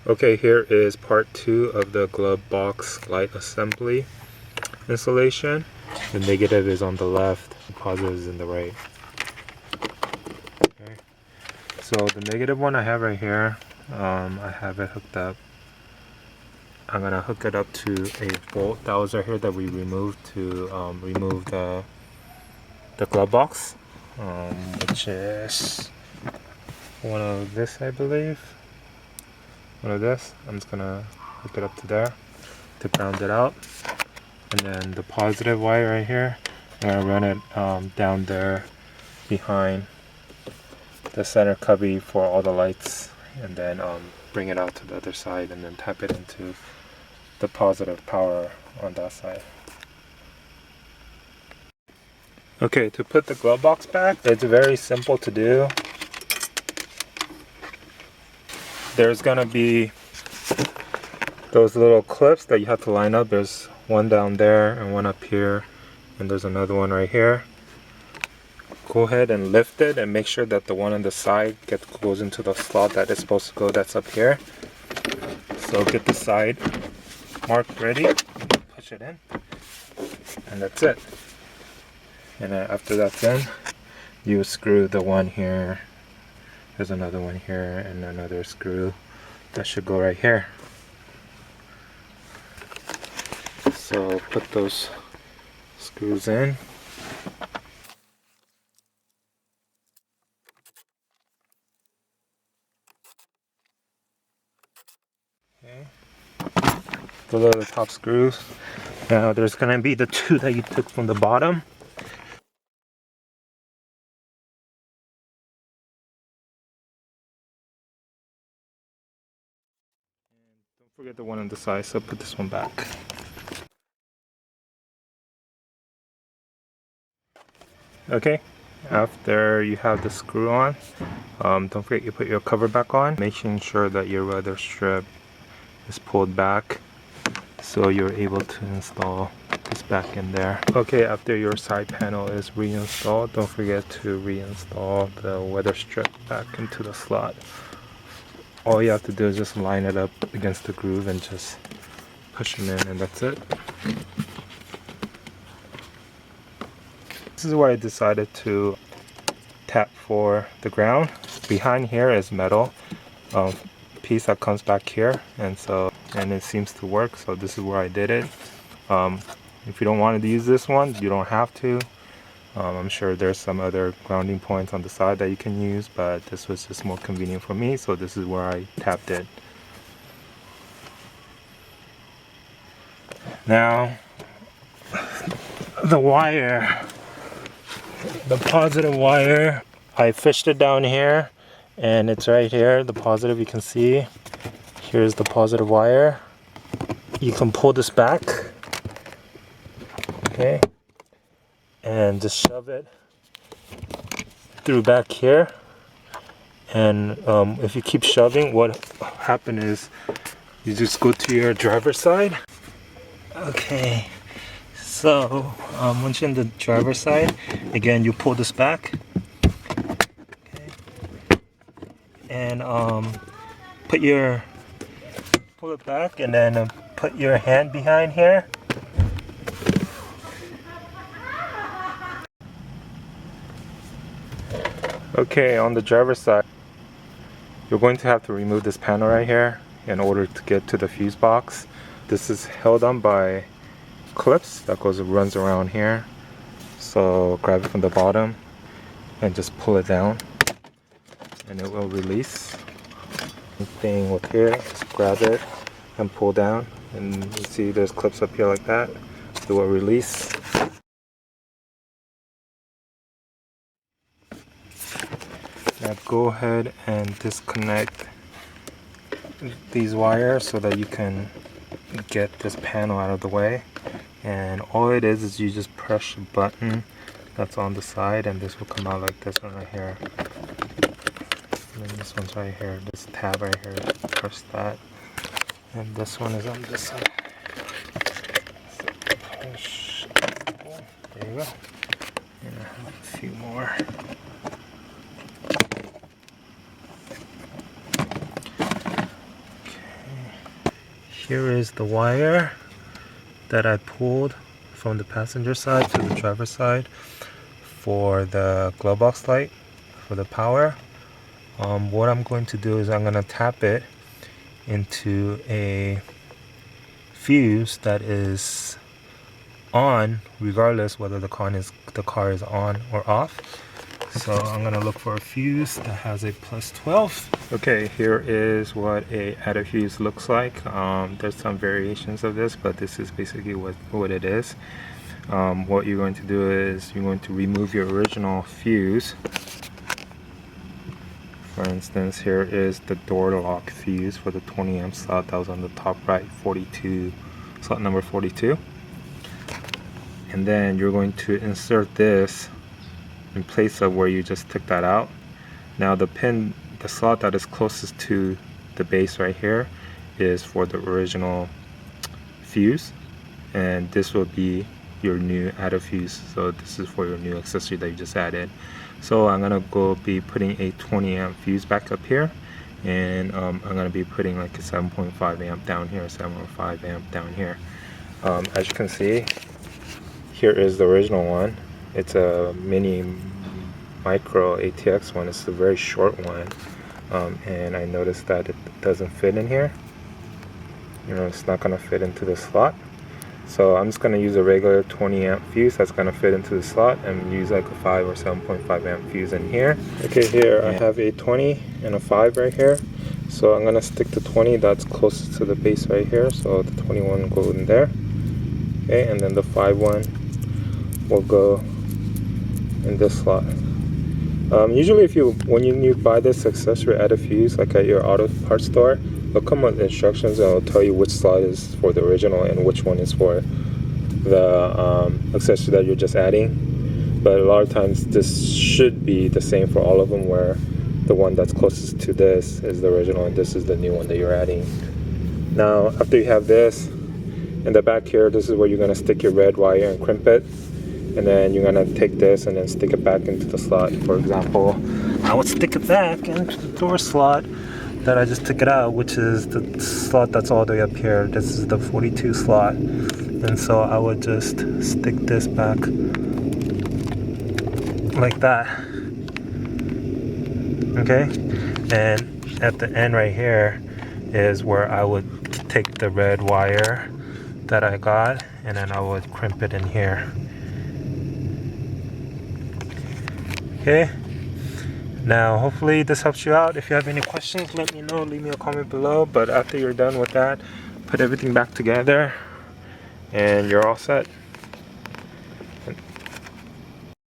Okay, here is part 2 of the Glovebox light assembly installation. The negative is on the left, the positive is in the right. Okay. So the negative one I have right here, I have it hooked up. I'm gonna hook it up to a bolt that was right here that we removed to remove the glove box, which is one of this, I believe. One of this. I'm just gonna hook it up to there to ground it out, and then the positive wire right here, I'm gonna run it down there behind the center cubby for all the lights, and then bring it out to the other side and then tap it into the positive power on that side. Okay, to put the glove box back, it's very simple to do. There's gonna be those little clips that you have to line up. There's one down there and one up here, and there's another one right here. Go ahead and lift it and make sure that the one on the side goes into the slot that it's supposed to go, that's up here. So get the side mark ready, push it in, and that's it. And then after that's in, you screw the one here. There's another one here and another screw that should go right here. So put those screws in. Okay. Those are the top screws. Now there's gonna be the two that you took from the bottom. Don't forget the one on the side, so put this one back. Okay, after you have the screw on, don't forget you put your cover back on, making sure that your weather strip is pulled back so you're able to install this back in there. Okay, after your side panel is reinstalled, don't forget to reinstall the weather strip back into the slot. All you have to do is just line it up against the groove and just push them in, and that's it. This is where I decided to tap for the ground. Behind here is metal piece that comes back here, and it seems to work, so this is where I did it. If you don't want to use this one, you don't have to. I'm sure there's some other grounding points on the side that you can use, but this was just more convenient for me, so this is where I tapped it. Now, the wire, the positive wire, I fished it down here, and it's right here, the positive. You can see, here's the positive wire. You can pull this back, okay, and just shove it through back here. And if you keep shoving, what happens is you just go to your driver's side. Okay, so once you're in the driver's side, again you pull this back, okay, and pull it back, and then put your hand behind here. Okay, on the driver's side, you're going to have to remove this panel right here in order to get to the fuse box. This is held on by clips that runs around here. So grab it from the bottom and just pull it down, and it will release. Same thing with here, just grab it and pull down, and you see there's clips up here like that. It will release. Now go ahead and disconnect these wires so that you can get this panel out of the way. And all it is you just press the button that's on the side, and this will come out like this one right here. And then this one's right here, this tab right here, press that. And this one is on this side. So push. There you go. And I have a few more. here is the wire that I pulled from the passenger side to the driver's side for the glove box light for the power. What I'm going to do is I'm going to tap it into a fuse that is on regardless whether the car is on or off. So I'm gonna look for a fuse that has a +12. Okay, here is what a added fuse looks like. There's some variations of this, but this is basically what it is. What you're going to do is you're going to remove your original fuse. For instance, here is the door lock fuse for the 20 amp slot that was on the top right, 42, slot number 42. And then you're going to insert this in place of where you just took that out. Now the slot that is closest to the base right here is for the original fuse, and this will be your new added fuse. So this is for your new accessory that you just added. So I'm gonna be putting a 20 amp fuse back up here, and I'm gonna be putting like a 7.5 amp down here, 7.5 amp down here. As you can see, here is the original one. It's a mini micro ATX one. It's a very short one, and I noticed that it doesn't fit in here. You know, it's not gonna fit into the slot. So I'm just gonna use a regular 20 amp fuse that's gonna fit into the slot, and use like a 5 or 7.5 amp fuse in here. Okay, here I have a 20 and a 5 right here. So I'm gonna stick the 20 that's closest to the base right here. So the 21 will go in there. Okay, and then the 5 one will go in this slot. Usually when you buy this accessory added fuse, like at your auto parts store, it'll come with instructions and it'll tell you which slot is for the original and which one is for the accessory that you're just adding. But a lot of times this should be the same for all of them, where the one that's closest to this is the original and this is the new one that you're adding. Now after you have this, in the back here, this is where you're gonna stick your red wire and crimp it. And then you're gonna take this and then stick it back into the slot. For example, I would stick it back into the door slot that I just took it out, which is the slot that's all the way up here. This is the 42 slot. And so I would just stick this back like that. Okay? And at the end right here is where I would take the red wire that I got, and then I would crimp it in here. Okay, now hopefully this helps you out. If you have any questions, let me know, leave me a comment below. But after you're done with that, put everything back together and you're all set.